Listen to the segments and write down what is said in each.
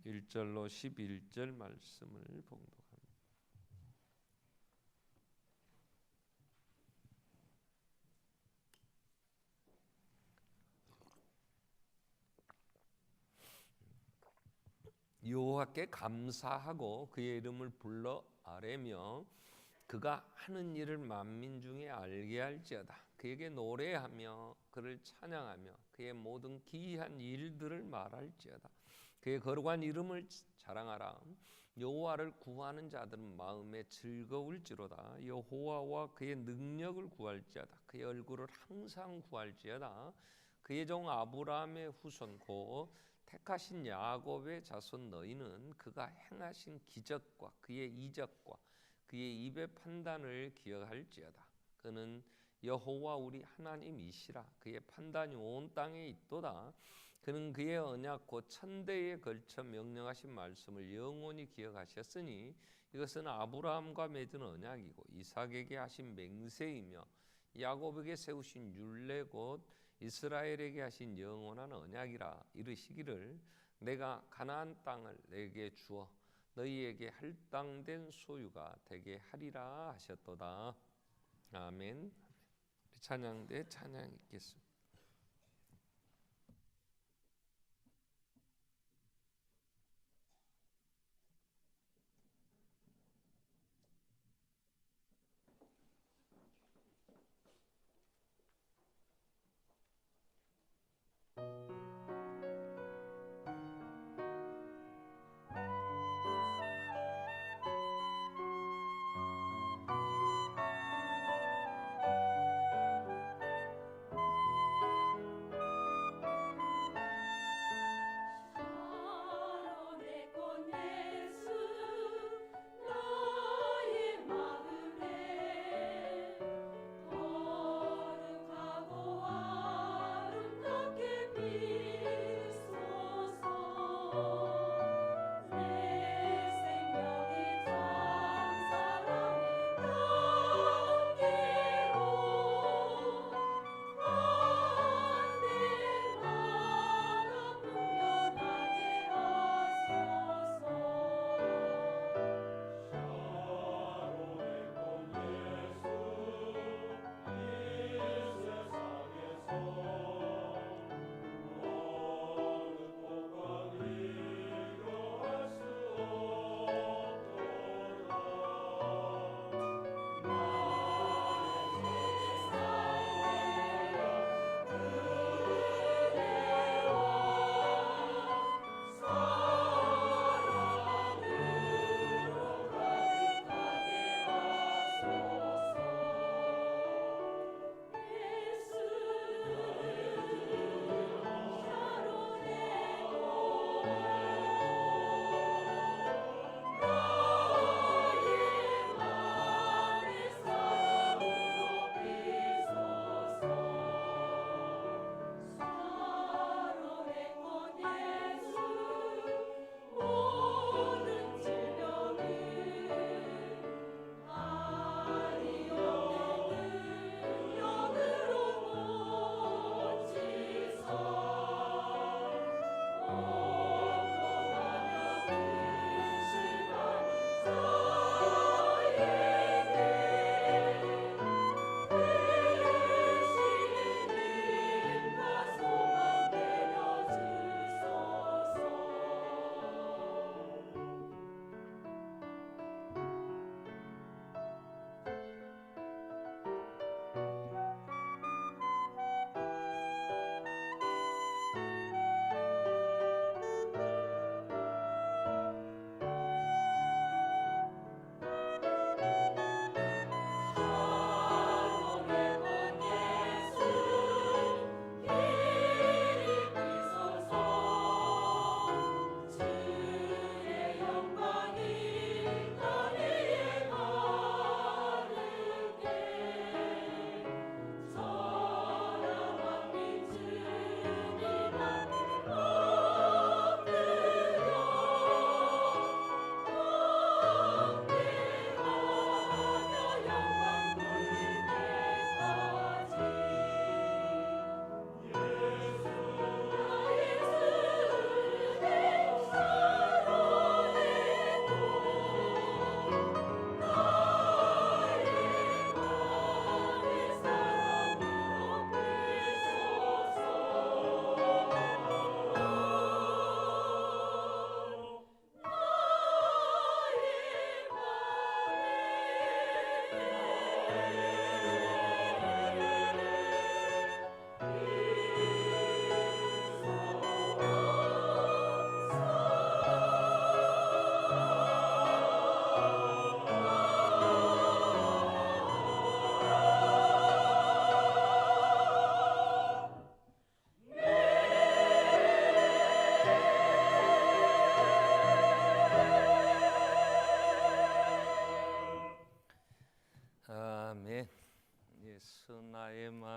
1절로 11절 말씀을 봉독합니다. 여호와께 감사하고 그의 이름을 불러 아뢰며 그가 하는 일을 만민 중에 알게 할지어다. 그에게 노래하며 그를 찬양하며 그의 모든 기이한 일들을 말할지어다. 그의 거룩한 이름을 자랑하라. 여호와를 구하는 자들은 마음에 즐거울지로다. 여호와와 그의 능력을 구할지어다. 그의 얼굴을 항상 구할지어다. 그의 종 아브라함의 후손 곧 택하신 야곱의 자손 너희는 그가 행하신 기적과 그의 이적과 그의 입의 판단을 기억할지어다. 그는 여호와 우리 하나님이시라. 그의 판단이 온 땅에 있도다. 그는 그의 언약 곧 천대에 걸쳐 명령하신 말씀을 영원히 기억하셨으니 이것은 아브라함과 맺은 언약이고 이삭에게 하신 맹세이며 야곱에게 세우신 율례 곧 이스라엘에게 하신 영원한 언약이라. 이르시기를 내가 가나안 땅을 내게 주어 너희에게 할당된 소유가 되게 하리라 하셨도다. 아멘. 찬양대 찬양 읽겠습니다.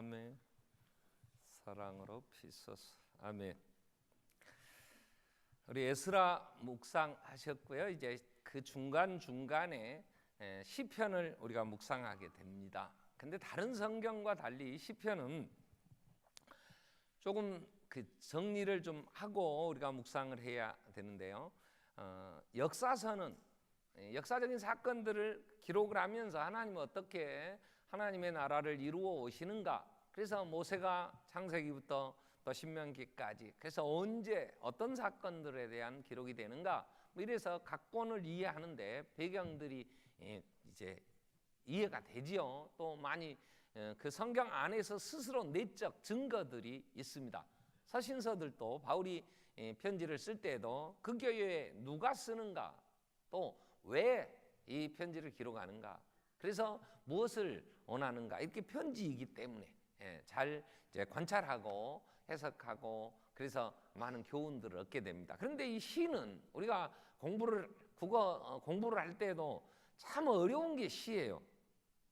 아멘. 사랑으로 비소서. 아멘. 우리 에스라 묵상하셨고요. 이제 그 중간중간에 시편을 우리가 묵상하게 됩니다. 근데 다른 성경과 달리 시편은 조금 그 정리를 좀 하고 우리가 묵상을 해야 되는데요. 역사서는 역사적인 사건들을 기록을 하면서 하나님은 어떻게 하나님의 나라를 이루어 오시는가, 그래서 모세가 창세기부터 또 신명기까지, 그래서 언제 어떤 사건들에 대한 기록이 되는가, 뭐 이래서 각본을 이해하는데 배경들이 이제 이해가 되지요. 또 많이 그 성경 안에서 스스로 내적 증거들이 있습니다. 서신서들도 바울이 편지를 쓸 때에도 그 교회에 누가 쓰는가, 또 왜 이 편지를 기록하는가, 그래서 무엇을 원하는가, 이렇게 편지이기 때문에 잘 이제 관찰하고 해석하고 그래서 많은 교훈들을 얻게 됩니다. 그런데 이 시는 우리가 국어 공부를 할 때도 참 어려운 게 시예요.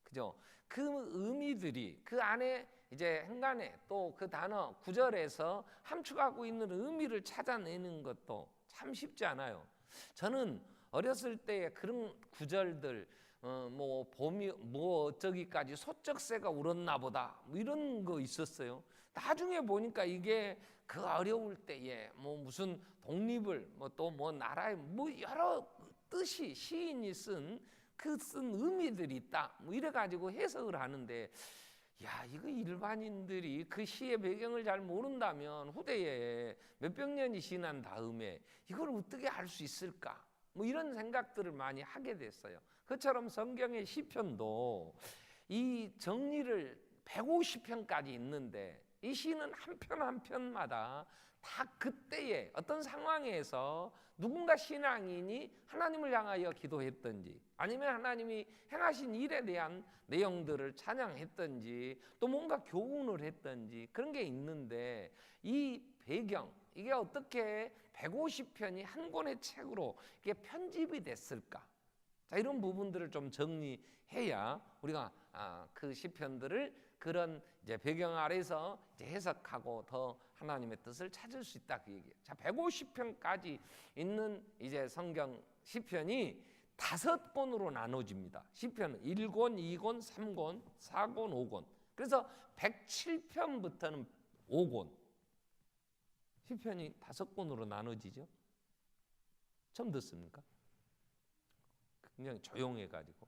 그죠? 그 의미들이 그 안에 이제 행간에 또 그 단어 구절에서 함축하고 있는 의미를 찾아내는 것도 참 쉽지 않아요. 저는 어렸을 때 그런 구절들 뭐 봄이 뭐 저기까지 소쩍새가 울었나 보다 뭐 이런 거 있었어요. 나중에 보니까 이게 그 어려울 때에 뭐 무슨 독립을 뭐 또 뭐 나라에 뭐 여러 뜻이 시인이 쓴 의미들이 있다 뭐 이래 가지고 해석을 하는데, 야, 이거 일반인들이 그 시의 배경을 잘 모른다면 후대에 몇백 년이 지난 다음에 이걸 어떻게 알 수 있을까, 뭐 이런 생각들을 많이 하게 됐어요. 그처럼 성경의 시편도 이 정리를 150편까지 있는데 이 시는 한 편 한 편마다 다 그때의 어떤 상황에서 누군가 신앙인이 하나님을 향하여 기도했던지, 아니면 하나님이 행하신 일에 대한 내용들을 찬양했던지, 또 뭔가 교훈을 했던지 그런 게 있는데, 이 배경, 이게 어떻게 150편이 한 권의 책으로 이게 편집이 됐을까? 자, 이런 부분들을 좀 정리해야 우리가 그 시편들을 그런 이제 배경 아래서 이제 해석하고 더 하나님의 뜻을 찾을 수 있다, 그 얘기예요. 자, 150편까지 있는 이제 성경 시편이 5권으로 나눠집니다. 시편은 1권, 2권, 3권, 4권, 5권. 그래서 107편부터는 5권. 시편이 5권으로 나눠지죠. 처음 듣습니까? 굉장히 조용해가지고.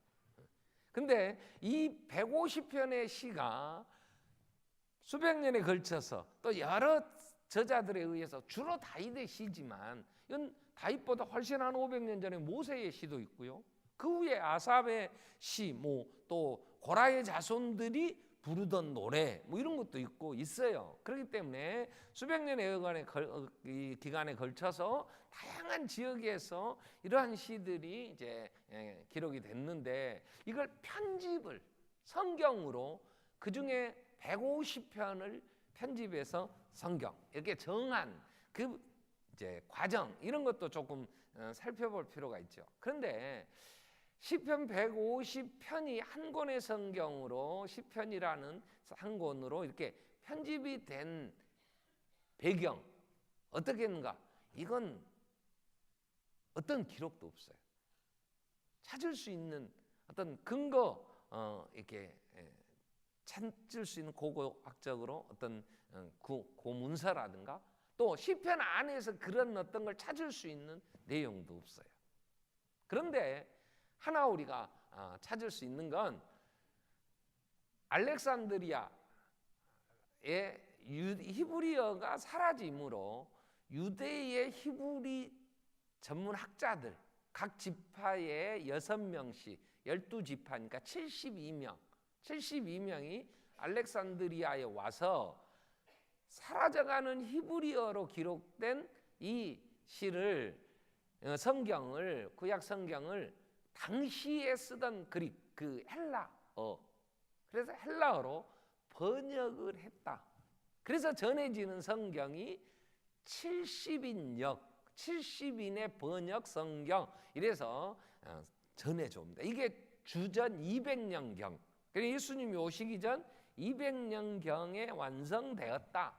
근데 이 150편의 시가 수백 년에 걸쳐서 또 여러 저자들에 의해서 주로 다윗의 시지만, 이건 다윗보다 훨씬 한 500년 전에 모세의 시도 있고요. 그 후에 아삽의 시, 뭐 또 고라의 자손들이 부르던 노래, 뭐 이런 것도 있고 있어요. 그렇기 때문에 수백 년의 기간에 걸쳐서 다양한 지역에서 이러한 시들이 이제 기록이 됐는데, 이걸 편집을 성경으로 그 중에 150편을 편집해서 성경 이렇게 정한 그 이제 과정, 이런 것도 조금 살펴볼 필요가 있죠. 그런데 시편 150편이 한 권의 성경으로, 시편이라는 한 권으로 이렇게 편집이 된 배경 어떻게 했는가? 이건 어떤 기록도 없어요. 찾을 수 있는 어떤 근거 이렇게 찾을 수 있는 고고학적으로 어떤 고문서라든가 또 시편 안에서 그런 어떤 걸 찾을 수 있는 내용도 없어요. 그런데 하나 우리가 찾을 수 있는 건 알렉산드리아의 히브리어가 사라짐으로 유대의 히브리 전문 학자들 각 지파의 6명씩 12지파니까 72명이 알렉산드리아에 와서 사라져가는 히브리어로 기록된 이 시를, 성경을, 구약 성경을 당시에 쓰던 그릭, 그 헬라어, 그래서 헬라어로 번역을 했다. 그래서 전해지는 성경이 70인의 번역 성경, 이래서 전해져 옵니다. 이게 주전 200년경, 그러니까 예수님이 오시기 전 200년경에 완성되었다.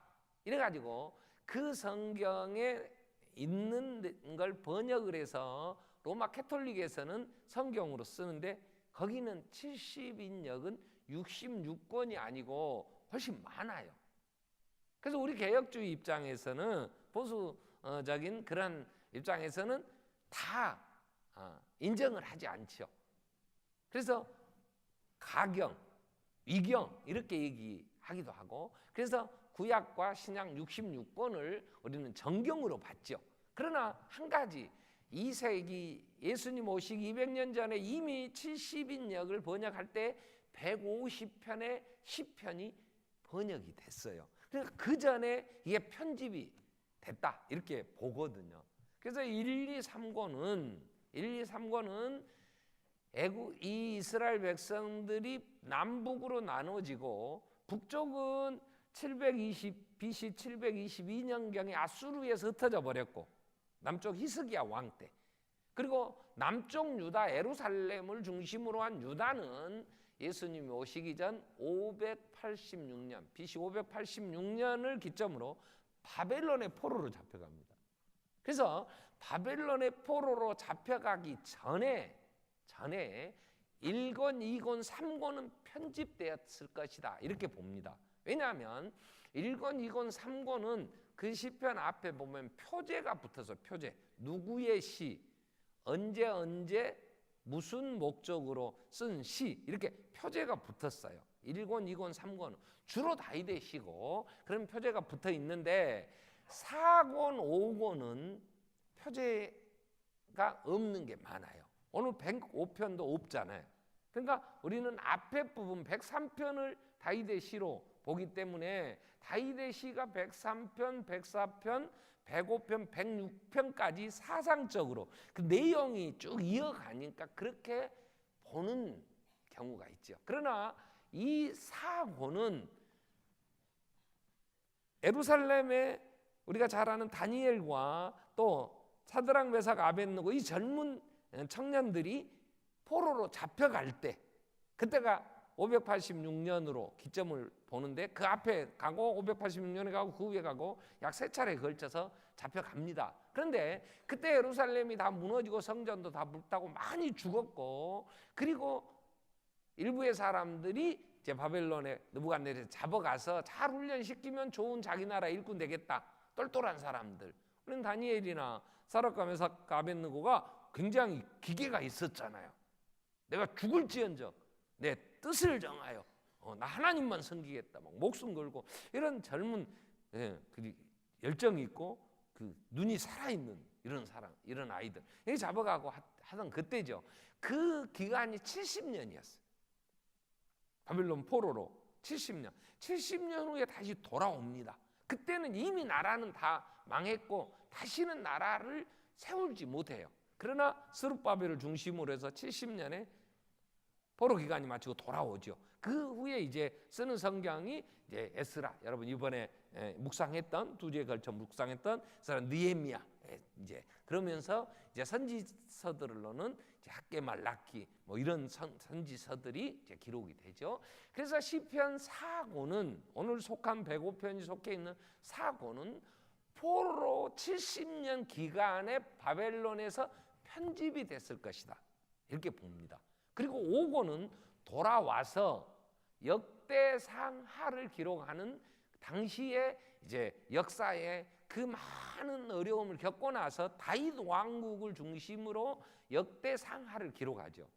이래가지고 그 성경에 있는 걸 번역을 해서 로마 캐톨릭에서는 성경으로 쓰는데 거기는 70인역은 66권이 아니고 훨씬 많아요. 그래서 우리 개혁주의 입장에서는, 보수적인 그런 입장에서는 다 인정을 하지 않죠. 그래서 가경, 위경 이렇게 얘기하기도 하고, 그래서 구약과 신약 66권을 우리는 정경으로 봤죠. 그러나 한 가지, 2세기 예수님 오시기 200년 전에 이미 70인역을 번역할 때 150편의 시편이 번역이 됐어요. 그러니까 그 전에 이게 편집이 됐다 이렇게 보거든요. 그래서 1, 2, 3권은 이 이스라엘 백성들이 남북으로 나눠지고, 북쪽은 BC 722년경에 아수르에서 흩어져 버렸고, 남쪽 히스기야 왕 때, 그리고 남쪽 유다 예루살렘을 중심으로 한 유다는 예수님이 오시기 전 586년 BC 586년을 기점으로 바벨론의 포로로 잡혀갑니다. 그래서 바벨론의 포로로 잡혀가기 전에 1권, 2권, 3권은 편집되었을 것이다 이렇게 봅니다. 왜냐하면 1권, 2권, 3권은 그 시편 앞에 보면 표제가 붙어서, 표제, 누구의 시, 언제 무슨 목적으로 쓴 시, 이렇게 표제가 붙었어요. 1권, 2권, 3권은 주로 다윗의 시고 그런 표제가 붙어 있는데, 4권, 5권은 표제가 없는 게 많아요. 오늘 105편도 없잖아요. 그러니까 우리는 앞에 부분 103편을 다윗의 시로 보기 때문에 다윗의 시가 103편, 104편, 105편, 106편까지 사상적으로 그 내용이 쭉 이어가니까 그렇게 보는 경우가 있죠. 그러나 이 사고는 예루살렘에 우리가 잘 아는 다니엘과 또 사드락, 메삭, 아벳느고 이 젊은 청년들이 포로로 잡혀갈 때, 그때가 586년으로 기점을 보는데, 그 앞에 가고 586년에 가고 그 후에 가고 약 3차례에 걸쳐서 잡혀갑니다. 그런데 그때 예루살렘이 다 무너지고 성전도 다 불타고 많이 죽었고, 그리고 일부의 사람들이 이제 바벨론에 느부갓네살에 잡아가서 잘 훈련시키면 좋은 자기 나라 일꾼 되겠다, 똘똘한 사람들. 우리는 다니엘이나 사드락과 메삭, 아벳느고가 굉장히 기계가 있었잖아요. 내가 죽을지언정 내 뜻을 정하여 나 하나님만 섬기겠다, 막 목숨 걸고 이런 젊은 열정이 있고 그 눈이 살아있는 이런 사람, 이런 아이들 여기 잡아가고 하던 그때죠. 그 기간이 70년이었어요. 바벨론 포로로 70년 후에 다시 돌아옵니다. 그때는 이미 나라는 다 망했고 다시는 나라를 세울지 못해요. 그러나 스룹바벨을 중심으로 해서 70년에 포로 기간이 마치고 돌아오죠. 그 후에 이제 쓰는 성경이 이제 에스라, 여러분 이번에 묵상했던, 2주에 걸쳐 묵상했던 사람 느헤미야, 이제 그러면서 이제 선지서들로는 이제 학개, 말라키 뭐 이런 선지서들이 이제 기록이 되죠. 그래서 시편 4권은, 오늘 속한 105편이 속해 있는 4권은 포로 70년 기간에 바벨론에서 편집이 됐을 것이다 이렇게 봅니다. 그리고 5권은 돌아와서 역대상하를 기록하는, 당시에 이제 역사에 그 많은 어려움을 겪고 나서 다윗 왕국을 중심으로 역대상하를 기록하죠.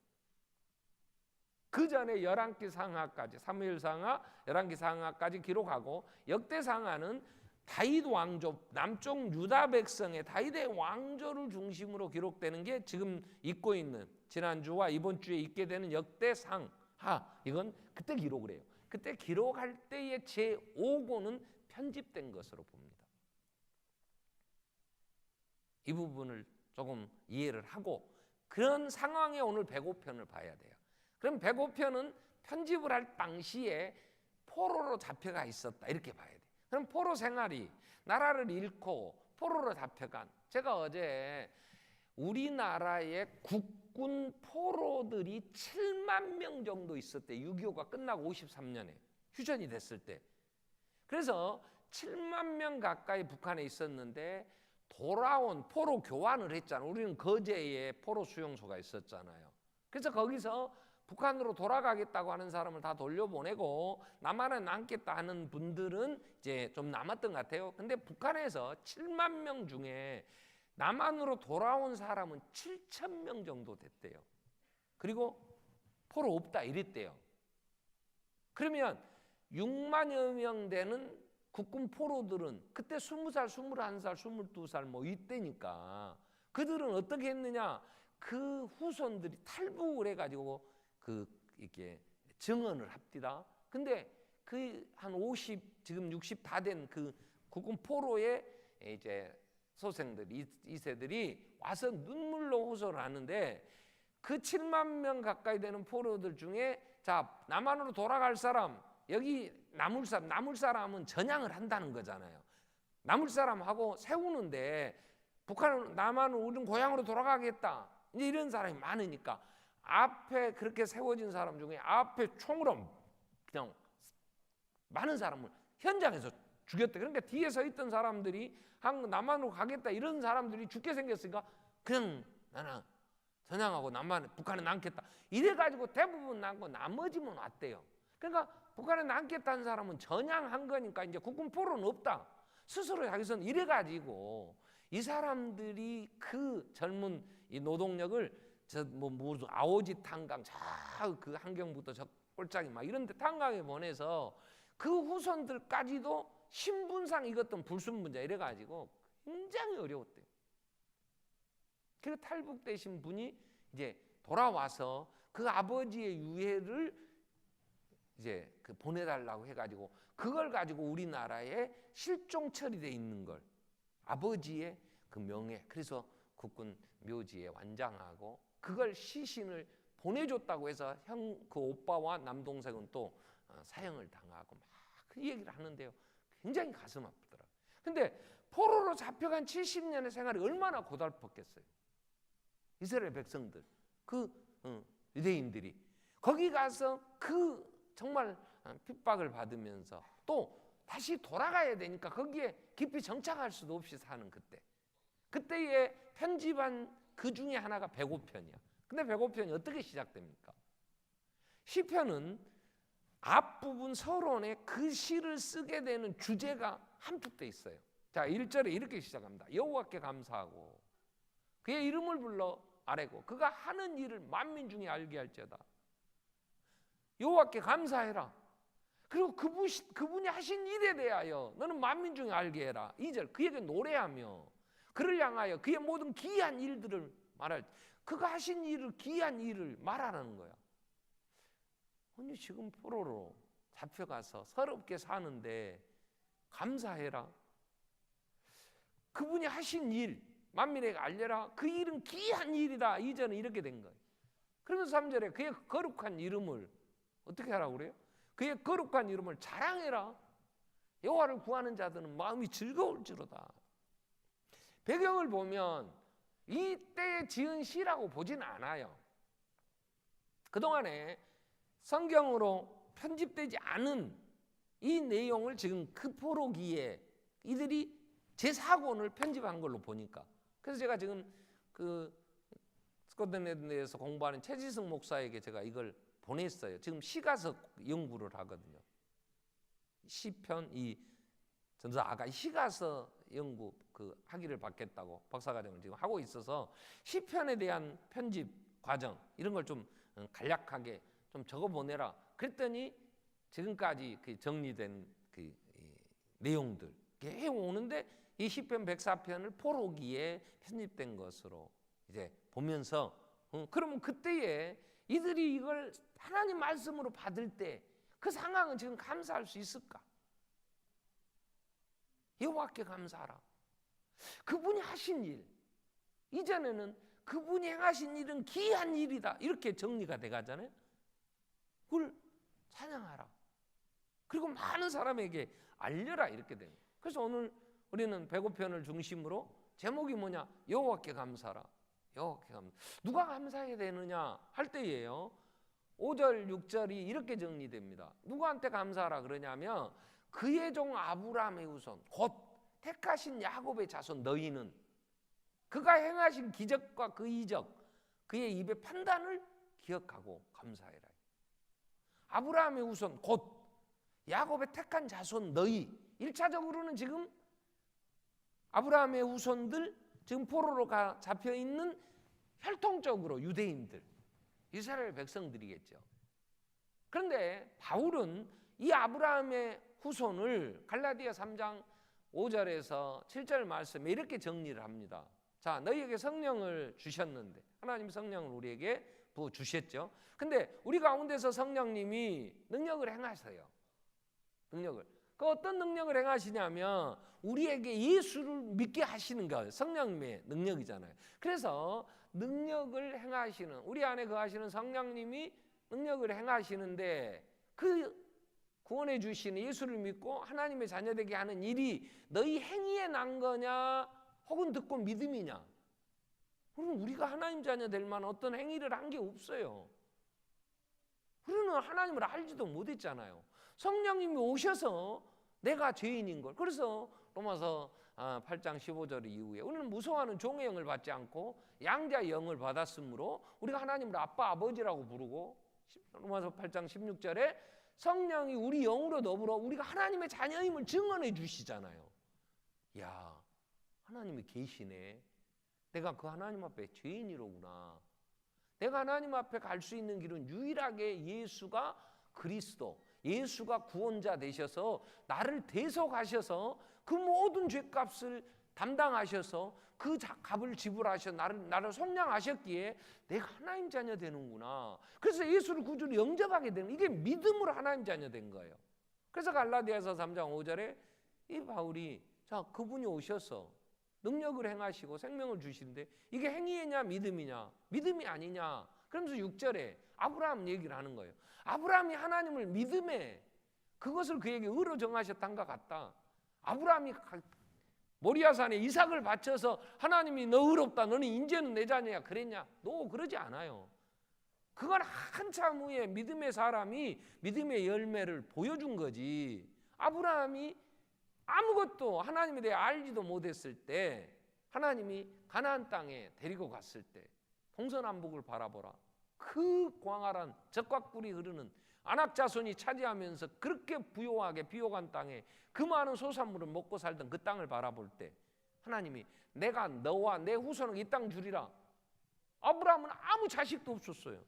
그 전에 열왕기 상하까지, 사무엘 상하, 열왕기 상하까지 기록하고, 역대상하는 다윗 왕조, 남쪽 유다 백성의 다윗의 왕조를 중심으로 기록되는 게 지금 읽고 있는, 지난주와 이번 주에 읽게 되는 역대상하, 이건 그때 기록을 해요. 그때 기록할 때의 제5권은 편집된 것으로 봅니다. 이 부분을 조금 이해를 하고, 그런 상황에 오늘 105편을 봐야 돼요. 그럼 105편은 편집을 할 당시에 포로로 잡혀가 있었다 이렇게 봐야 돼요. 그럼 포로 생활이, 나라를 잃고 포로로 잡혀간, 제가 어제 우리나라의 국군 포로들이 7만 명 정도 있었대. 6.25가 끝나고 53년에 휴전이 됐을 때. 그래서 7만 명 가까이 북한에 있었는데 돌아온 포로 교환을 했잖아요. 우리는 거제에 포로 수용소가 있었잖아요. 그래서 거기서 북한으로 돌아가겠다고 하는 사람을 다 돌려보내고 남한에 남겠다 하는 분들은 이제 좀 남았던 것 같아요. 근데 북한에서 7만 명 중에 남한으로 돌아온 사람은 7천 명 정도 됐대요. 그리고 포로 없다 이랬대요. 그러면 6만여 명 되는 국군 포로들은 그때 20살, 21살, 22살 뭐 이때니까 그들은 어떻게 했느냐? 그 후손들이 탈북을 해가지고 이렇게 정원을 합디다. 근데 그 한 50, 지금 60 다 된 그 국군 포로의 이제 소생들, 2세들이 와서 눈물로 호소를 하는데 그 7만 명 가까이 되는 포로들 중에 자, 남한으로 돌아갈 사람, 여기 남을 사람은 전향을 한다는 거잖아요. 남을 사람하고 세우는데 북한은 남한은 우리는 고향으로 돌아가겠다. 이제 이런 사람이 많으니까 앞에 그렇게 세워진 사람 중에 앞에 총으로 그냥 많은 사람을 현장에서 죽였대. 그러니까 뒤에 서 있던 사람들이 남한으로 가겠다 이런 사람들이 죽게 생겼으니까 그냥 나는 전향하고 북한에 남겠다. 이래가지고 대부분 남고 나머지는 왔대요. 그러니까 북한에 남겠다는 사람은 전향한 거니까 이제 국군 포로는 없다. 스스로 자기선 이래가지고 이 사람들이 그 젊은 이 노동력을 무슨 아오지 탄강 그 한경부터 저 꼴짝이 막 이런 데 탄강에 보내서 그 후손들까지도 신분상 이것도 불순분자 이래가지고 굉장히 어려웠대요. 그 탈북되신 분이 이제 돌아와서 그 아버지의 유해를 이제 보내달라고 해가지고 그걸 가지고 우리나라에 실종 처리돼 있는 걸 아버지의 그 명예, 그래서 국군 묘지에 완장하고 그걸 시신을 보내줬다고 해서 그 오빠와 남동생은 또 사형을 당하고 막 그 얘기를 하는데요. 굉장히 가슴 아프더라고요. 근데 포로로 잡혀간 70년의 생활이 얼마나 고달팠겠어요. 이스라엘 백성들, 그 유대인들이 거기 가서 그 정말 핍박을 받으면서 또 다시 돌아가야 되니까 거기에 깊이 정착할 수도 없이 사는 그때에 편집한 그 중에 하나가 백오편이야. 근데 백오편이 어떻게 시작됩니까? 시편은 앞부분 서론에 그 시를 쓰게 되는 주제가 함축돼 있어요. 자, 1절에 이렇게 시작합니다. 여호와께 감사하고 그의 이름을 불러 아뢰고 그가 하는 일을 만민 중에 알게 할지어다. 여호와께 감사해라. 그리고 그분이 하신 일에 대하여 너는 만민 중에 알게 해라. 2절 그에게 노래하며 그를 향하여 그의 모든 기이한 일들을 말할. 그가 하신 일을 기이한 일을 말하라는 거야. 아니 지금 포로로 잡혀가서 서럽게 사는데 감사해라. 그분이 하신 일 만민에게 알려라. 그 일은 기이한 일이다. 2절은 이렇게 된 거예요. 그러면서 3절에 그의 거룩한 이름을 어떻게 하라고 그래요? 그의 거룩한 이름을 자랑해라. 여호와를 구하는 자들은 마음이 즐거울지로다. 배경을 보면 이때에 지은 시라고 보진 않아요. 그동안에 성경으로 편집되지 않은 이 내용을 지금 그 포로기에 이들이 제4권을 편집한 걸로 보니까. 그래서 제가 지금 그 스코틀랜드에서 공부하는 최지승 목사에게 제가 이걸 보냈어요. 지금 시가석 연구를 하거든요. 시편 전서 아가 시가서 연구 그 학위를 받겠다고 박사과정을 지금 하고 있어서 시편에 대한 편집 과정 이런 걸 좀 간략하게 좀 적어 보내라. 그랬더니 지금까지 그 정리된 그 내용들 해 오는데 이 시편 104편을 포로기에 편집된 것으로 이제 보면서 그러면 그때에 이들이 이걸 하나님 말씀으로 받을 때 그 상황은 지금 감사할 수 있을까? 여호와께 감사하라. 그분이 하신 일, 이전에는 그분이 행하신 일은 기이한 일이다 이렇게 정리가 돼가잖아요. 그걸 찬양하라. 그리고 많은 사람에게 알려라 이렇게 돼요. 그래서 오늘 우리는 105편을 중심으로 제목이 뭐냐? 여호와께 감사하라. 여호와께 감사. 누가 감사해야 되느냐 할 때예요. 5절 6절이 이렇게 정리됩니다. 누구한테 감사하라 그러냐면 그의 종 아브라함의 후손 곧 택하신 야곱의 자손 너희는 그가 행하신 기적과 그 이적 그의 입의 판단을 기억하고 감사해라. 아브라함의 후손 곧 야곱의 택한 자손 너희 1차적으로는 지금 아브라함의 후손들 지금 포로로 잡혀있는 혈통적으로 유대인들 이스라엘 백성들이겠죠. 그런데 바울은 이 아브라함의 후손을 갈라디아 3장 5절에서 7절 말씀에 이렇게 정리를 합니다. 자, 너희에게 성령을 주셨는데 하나님 성령을 우리에게 부어주셨죠. 근데 우리 가운데서 성령님이 능력을 행하세요. 능력을. 그 어떤 능력을 행하시냐면 우리에게 예수를 믿게 하시는 거 성령님의 능력이잖아요. 그래서 능력을 행하시는 우리 안에 거하시는 성령님이 능력을 행하시는데 그 구원해 주시는 예수를 믿고 하나님의 자녀되게 하는 일이 너희 행위에 난 거냐 혹은 듣고 믿음이냐. 그럼 우리가 하나님 자녀 될 만한 어떤 행위를 한 게 없어요. 우리는 하나님을 알지도 못했잖아요. 성령님이 오셔서 내가 죄인인 걸. 그래서 로마서 8장 15절 이후에 우리는 무서워하는 종의 영을 받지 않고 양자의 영을 받았으므로 우리가 하나님을 아빠 아버지라고 부르고 로마서 8장 16절에 성령이 우리 영으로 더불어 우리가 하나님의 자녀임을 증언해 주시잖아요. 야, 하나님이 계시네. 내가 그 하나님 앞에 죄인이로구나. 내가 하나님 앞에 갈 수 있는 길은 유일하게 예수가 그리스도, 예수가 구원자 되셔서 나를 대속하셔서 그 모든 죄값을 담당하셔서 그 값을 지불하셔서 나를 속량하셨기에 내가 하나님 자녀 되는구나. 그래서 예수를 구주로 영접하게 되는 이게 믿음으로 하나님 자녀 된 거예요. 그래서 갈라디아서 3장 5절에 이 바울이 자 그분이 오셔서 능력을 행하시고 생명을 주시는데 이게 행위냐 믿음이냐 믿음이 아니냐. 그러면서 6절에 아브라함 얘기를 하는 거예요. 아브라함이 하나님을 믿음에 그것을 그에게 의로 정하셨던 것 같다. 아브라함이 모리아산에 이삭을 바쳐서 하나님이 너 의롭다 너는 인제는 내 자녀야 그랬냐? 너 그러지 않아요. 그건 한참 후에 믿음의 사람이 믿음의 열매를 보여준 거지. 아브라함이 아무것도 하나님에 대해 알지도 못했을 때 하나님이 가나안 땅에 데리고 갔을 때 동서남북을 바라보라. 그 광활한 적과꿀이 흐르는 안악자손이 차지하면서 그렇게 부요하게 비옥한 땅에 그 많은 소산물을 먹고 살던 그 땅을 바라볼 때 하나님이 내가 너와 내 후손에게 이 땅 주리라. 아브라함은 아무 자식도 없었어요.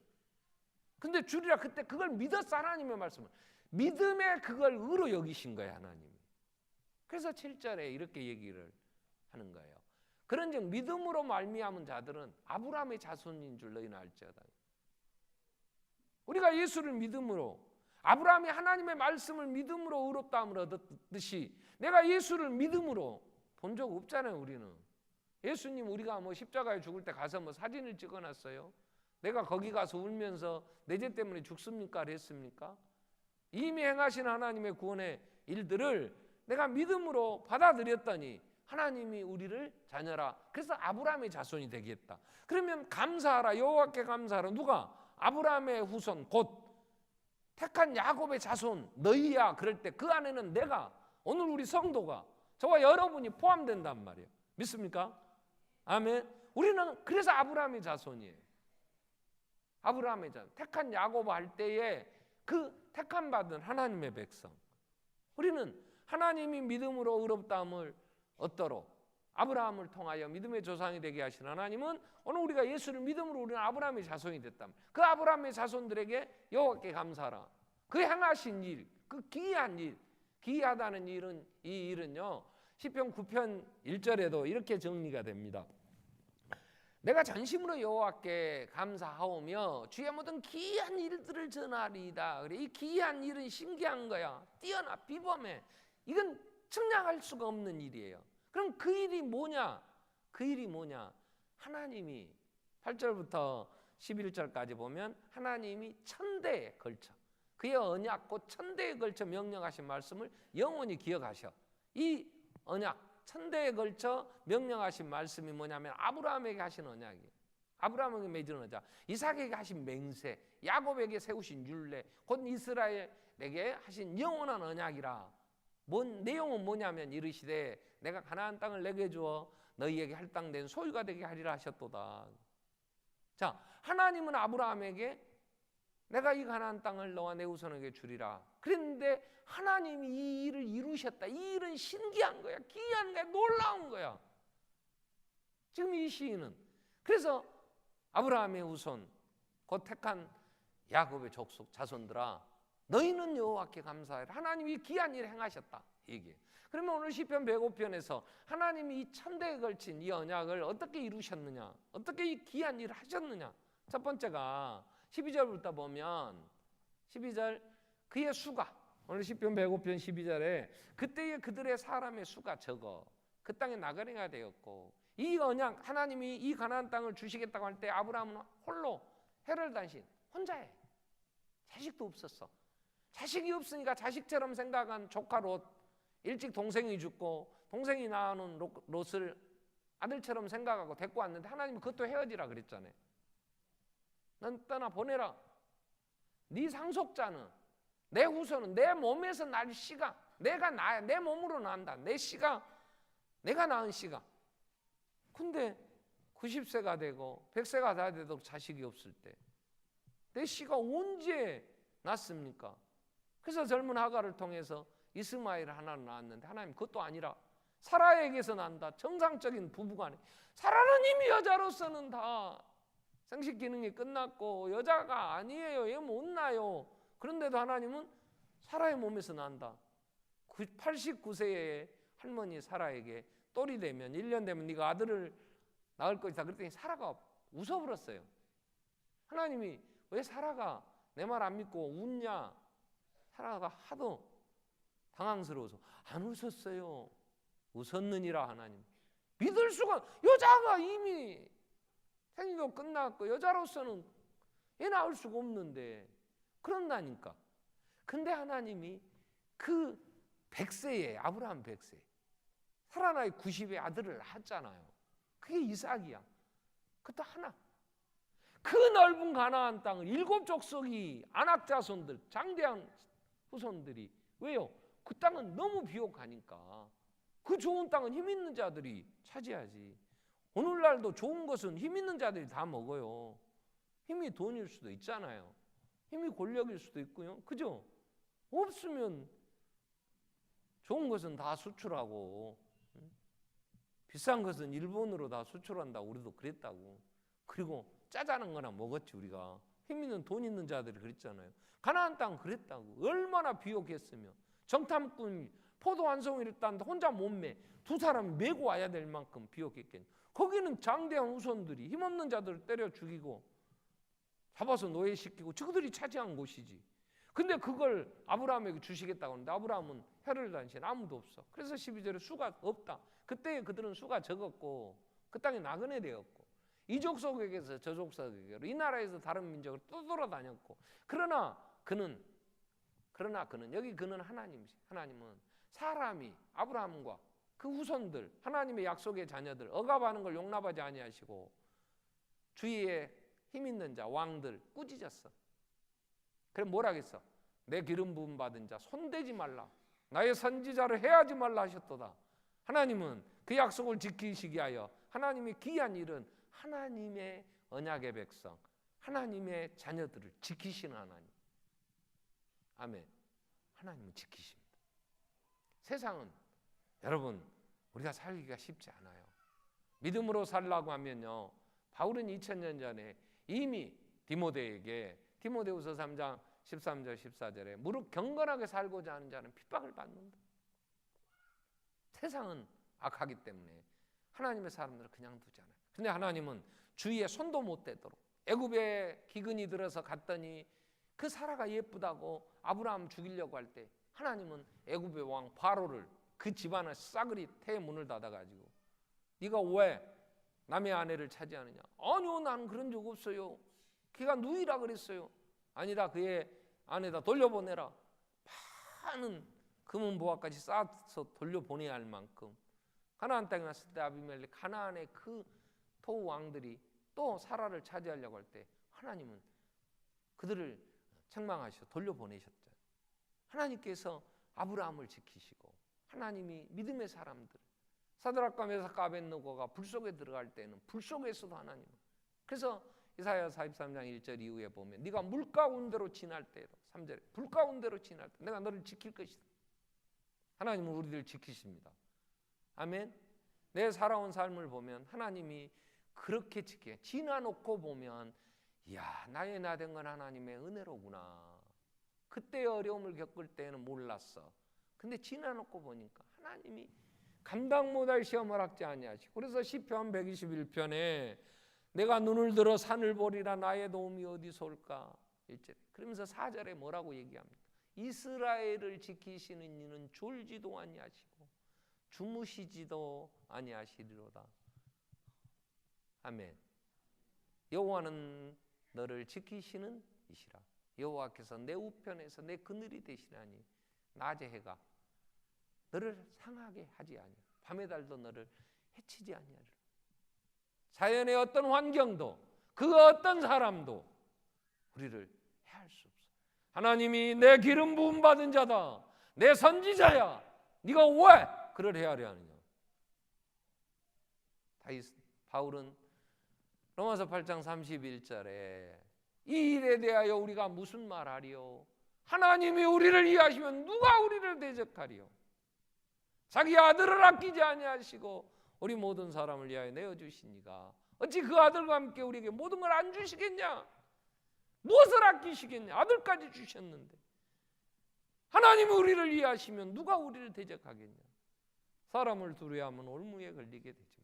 근데 주리라 그때 그걸 믿었어. 하나님의 말씀을 믿음에 그걸 의로 여기신 거예요. 하나님이. 그래서 7절에 이렇게 얘기를 하는 거예요. 그런즉 믿음으로 말미암은 자들은 아브라함의 자손인 줄 너희는 알지어다. 우리가 예수를 믿음으로 아브라함이 하나님의 말씀을 믿음으로 의롭다함을 얻었듯이 내가 예수를 믿음으로 본 적 없잖아요. 우리는 예수님 우리가 뭐 십자가에 죽을 때 가서 뭐 사진을 찍어놨어요. 내가 거기 가서 울면서 내 죄 때문에 죽습니까? 했습니까? 이미 행하신 하나님의 구원의 일들을 내가 믿음으로 받아들였더니 하나님이 우리를 자녀라. 그래서 아브라함의 자손이 되겠다. 그러면 감사하라. 여호와께 감사하라. 누가? 아브라함의 후손 곧 택한 야곱의 자손 너희야. 그럴 때 그 안에는 내가 오늘 우리 성도가 저와 여러분이 포함된단 말이에요. 믿습니까? 아멘. 우리는 그래서 아브라함의 자손이에요. 아브라함의 자손 택한 야곱 할 때에 그 택함 받은 하나님의 백성. 우리는 하나님이 믿음으로 의롭다함을 얻도록 아브라함을 통하여 믿음의 조상이 되게 하신 하나님은 오늘 우리가 예수를 믿음으로 우리는 아브라함의 자손이 됐다면 그 아브라함의 자손들에게 여호와께 감사하라. 그 행하신 일, 그 기이한 일, 기이하다는 일은 이 일은요 시편 9편 1절에도 이렇게 정리가 됩니다. 내가 전심으로 여호와께 감사하오며 주의 모든 기이한 일들을 전하리이다. 그래, 이 기이한 일은 신기한 거야. 뛰어나 비범해. 이건 측량할 수가 없는 일이에요. 그럼 그 일이 뭐냐? 그 일이 뭐냐? 하나님이 8절부터 11절까지 보면 하나님이 천대에 걸쳐 그의 언약 곧 천대에 걸쳐 명령하신 말씀을 영원히 기억하셔. 이 언약 천대에 걸쳐 명령하신 말씀이 뭐냐면 아브라함에게 하신 언약이에요. 아브라함에게 맺은 언약, 이삭에게 하신 맹세, 야곱에게 세우신 율례, 곧 이스라엘에게 하신 영원한 언약이라. 뭔 내용은 뭐냐면 이르시되 내가 가나안 땅을 내게 주어 너희에게 할당된 소유가 되게 하리라 하셨도다. 자, 하나님은 아브라함에게 내가 이 가나안 땅을 너와 내 후손에게 주리라. 그랬는데 하나님이 이 일을 이루셨다. 이 일은 신기한 거야. 기이한 거야. 놀라운 거야. 지금 이 시인은 그래서 아브라함의 후손 곧 택한 야곱의 족속 자손들아, 너희는 여호와께 감사하라. 하나님이 기이한 일을 행하셨다. 이게. 그러면 오늘 시편 105편에서 하나님이 이 천대에 걸친 이 언약을 어떻게 이루셨느냐, 어떻게 이 기이한 일을 하셨느냐. 첫 번째가 12절부터 보면 12절 그의 수가, 오늘 시편 105편 12절에 그때의 그들의 사람의 수가 적어 그 땅에 나그네가 되었고, 이 언약 하나님이 이 가나안 땅을 주시겠다고 할 때 아브라함은 홀로 해를 단신 혼자해. 자식도 없었어. 자식이 없으니까 자식처럼 생각한 조카 롯, 일찍 동생이 죽고 동생이 낳아놓은 롯을 아들처럼 생각하고 데리고 왔는데 하나님이 그것도 헤어지라 그랬잖아요. 넌 떠나 보내라. 네 상속자는, 내 후손은 내 몸에서 날 씨가, 내가 나야. 내 몸으로 난다. 내 씨가, 내가 낳은 씨가. 근데 90세가 되고 100세가 다 돼도 자식이 없을 때 내 씨가 언제 낳습니까? 그래서 젊은 하가를 통해서 이스마엘 하나를 낳았는데 하나님 그것도 아니라 사라에게서 난다. 정상적인 부부간에. 사라는 이미 여자로서는 다 생식 기능이 끝났고 여자가 아니에요. 얘 못 나요. 그런데도 하나님은 사라의 몸에서 난다. 89세의 할머니 사라에게 똘이 되면 1년 되면 네가 아들을 낳을 것이다. 그랬더니 사라가 웃어버렸어요. 하나님이 왜 사라가 내 말 안 믿고 웃냐? 사라가 하도 당황스러워서 안 웃었어요. 웃었느니라. 하나님 믿을 수가, 여자가 이미 생리도 끝났고 여자로서는 애 낳을 수가 없는데 그런다니까. 근데 하나님이 그 100세에 아브라함 100세 사라 나이 90에 아들을 낳았잖아요. 그게 이삭이야. 그것도 하나. 그 넓은 가나안 땅을 7족속이 안악자손들, 장대한 후손들이, 왜요? 그 땅은 너무 비옥하니까 그 좋은 땅은 힘 있는 자들이 차지하지. 오늘날도 좋은 것은 힘 있는 자들이 다 먹어요. 힘이 돈일 수도 있잖아요. 힘이 권력일 수도 있고요. 그죠? 없으면 좋은 것은 다 수출하고 비싼 것은 일본으로 다 수출한다고 우리도 그랬다고. 그리고 짜자는 거나 먹었지 우리가. 힘 있는 돈 있는 자들이 그랬잖아요. 가나안 땅 그랬다고. 얼마나 비옥했으며 정탐꾼이 포도 한 송이를 땄는데 혼자 못 매. 두 사람이 메고 와야 될 만큼 비옥했겠냐. 거기는 장대한 후손들이 힘없는 자들을 때려 죽이고 잡아서 노예시키고 저들이 차지한 곳이지. 근데 그걸 아브라함에게 주시겠다고 하는데 아브라함은 혀를 단신 아무도 없어. 그래서 12절에 수가 없다. 그때 그들은 수가 적었고 그 땅에 나그네 되었고 이 족속에게서 저 족속에게로 이 나라에서 다른 민족을 또 돌아다녔고 그러나 그는 여기 그는 하나님이지. 하나님은 사람이 아브라함과 그 후손들 하나님의 약속의 자녀들 억압하는 걸 용납하지 아니하시고 주위에 힘 있는 자 왕들 꾸짖었어. 그럼 뭐라 하겠어? 내 기름 부음 받은 자 손대지 말라. 나의 선지자를 해하지 말라 하셨도다. 하나님은 그 약속을 지키시기 위하여 하나님의 기이한 일은 하나님의 언약의 백성, 하나님의 자녀들을 지키시는 하나님. 아멘. 하나님은 지키십니다. 세상은 여러분 우리가 살기가 쉽지 않아요. 믿음으로 살라고 하면요. 바울은 2000년 전에 이미 디모데에게 디모데후서 3장 13절 14절에 무릇 경건하게 살고자 하는 자는 핍박을 받는다. 세상은 악하기 때문에 하나님의 사람들을 그냥 두지 않아요. 근데 하나님은 주위에 손도 못 대도록 애굽에 기근이 들어서 갔더니 그 사라가 예쁘다고 아브라함 죽이려고 할 때 하나님은 애굽의 왕 바로를 그 집안을 싸그리 태의 문을 닫아가지고 네가 왜 남의 아내를 차지하느냐? 아니요 나는 그런 적 없어요. 걔가 누이라 그랬어요. 아니라 그의 아내다 돌려보내라. 많은 금은보화까지 쌓아서 돌려보내야 할 만큼 가나안 땅에 왔을 때 아비멜렉 가나안의 그 토우 왕들이 또 사라를 차지하려고 할 때 하나님은 그들을 책망하셔 돌려보내셨죠. 하나님께서 아브라함을 지키시고 하나님이 믿음의 사람들 사드락과 메삭과 아벳느고가 불 속에 들어갈 때는 불 속에서도 하나님. 그래서 이사야 43장 1절 이후에 보면 네가 물 가운데로 지날 때도 3절에 불 가운데로 지날 때 내가 너를 지킬 것이다. 하나님은 우리를 지키십니다. 아멘. 내 살아온 삶을 보면 하나님이 그렇게 지켜. 지나놓고 보면 이야 나의 나 된 건 하나님의 은혜로구나. 그때 어려움을 겪을 때는 몰랐어. 근데 지나놓고 보니까 하나님이 감당 못할 시험을 학지 아니하시고 그래서 시편 121편에 내가 눈을 들어 산을 보리라 나의 도움이 어디서 올까 1절 그러면서 4절에 뭐라고 얘기합니까? 이스라엘을 지키시는 이는 졸지도 아니하시고 주무시지도 아니하시리로다. 아멘. 여호와는 너를 지키시는 이시라. 여호와께서 내 우편에서 내 그늘이 되시나니 낮의 해가 너를 상하게 하지 아니하리라. 밤의 달도 너를 해치지 아니하리라. 자연의 어떤 환경도 그 어떤 사람도 우리를 해할 수 없어. 하나님이 내 기름 부음 받은 자다 내 선지자야 네가 왜 그를 헤아려 하느냐. 바울은 로마서 8장 31절에 이 일에 대하여 우리가 무슨 말하리요? 하나님이 우리를 이해하시면 누가 우리를 대적하리요? 자기 아들을 아끼지 아니하시고 우리 모든 사람을 위하여 내어주시니가 어찌 그 아들과 함께 우리에게 모든 걸 안 주시겠냐? 무엇을 아끼시겠냐? 아들까지 주셨는데 하나님이 우리를 이해하시면 누가 우리를 대적하겠냐? 사람을 두려워하면 올무에 걸리게 되지만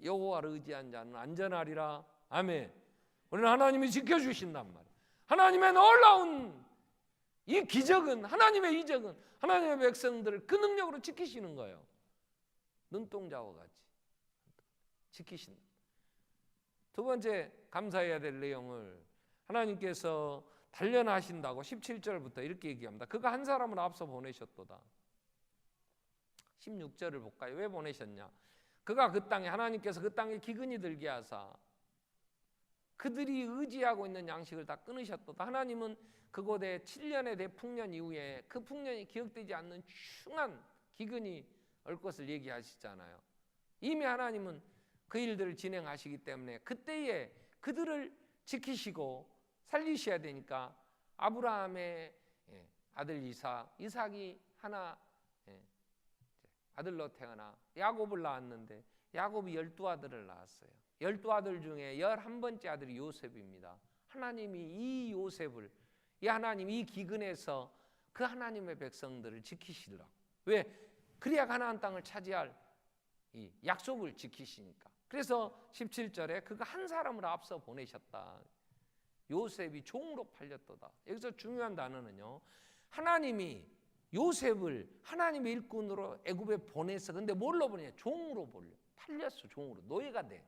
여호와를 의지한 자는 안전하리라. 아멘. 우리는 하나님이 지켜주신단 말이에요. 하나님의 놀라운 이 기적은 하나님의 이적은 하나님의 백성들을 그 능력으로 지키시는 거예요. 눈동자와 같이 지키신다. 두 번째 감사해야 될 내용을 하나님께서 단련하신다고 17절부터 이렇게 얘기합니다. 그가 한 사람을 앞서 보내셨도다. 16절을 볼까요? 왜 보내셨냐? 그가 그 땅에 하나님께서 그 땅에 기근이 들게 하사 그들이 의지하고 있는 양식을 다 끊으셨도다. 하나님은 그곳에 7년의 대풍년 이후에 그 풍년이 기억되지 않는 흉한 기근이 올 것을 얘기하시잖아요. 이미 하나님은 그 일들을 진행하시기 때문에 그때에 그들을 지키시고 살리셔야 되니까 아브라함의 아들 이삭이 하나 아들로 태어나 야곱을 낳았는데 야곱이 12아들을 낳았어요. 12아들 중에 11번째 아들이 요셉입니다. 하나님이 이 요셉을 이 하나님 이 기근에서 그 하나님의 백성들을 지키시더라고. 왜? 그래야 가나안 땅을 차지할 이 약속을 지키시니까. 그래서 17절에 그가 한 사람을 앞서 보내셨다. 요셉이 종으로 팔렸도다. 여기서 중요한 단어는요. 하나님이 요셉을 하나님의 일꾼으로 애굽에 보내서 근데 뭘로 보내냐? 종으로 팔렸어. 종으로 노예가 돼.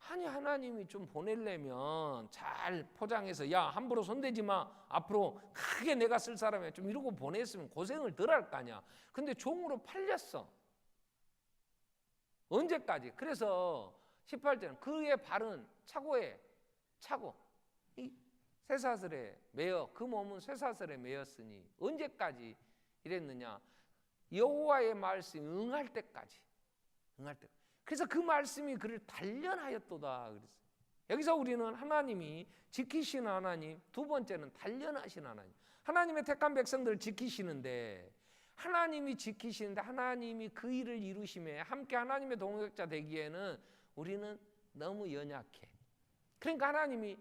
아니 하나님이 좀 보내려면 잘 포장해서 야 함부로 손대지 마. 앞으로 크게 내가 쓸 사람이야. 좀 이러고 보냈으면 고생을 덜 할 거 아니야. 근데 종으로 팔렸어. 언제까지? 그래서 18절은 그의 발은 차고 이 쇠사슬에 매어 그 몸은 쇠사슬에 매였으니 언제까지 이랬느냐? 여호와의 말씀이 응할 때까지. 그래서 그 말씀이 그를 단련하였도다 그랬어요. 여기서 우리는 하나님이 지키시는 하나님, 두 번째는 단련하신 하나님. 하나님의 택한 백성들을 지키시는데 하나님이 그 일을 이루심에 함께 하나님의 동역자 되기에는 우리는 너무 연약해. 그러니까 하나님이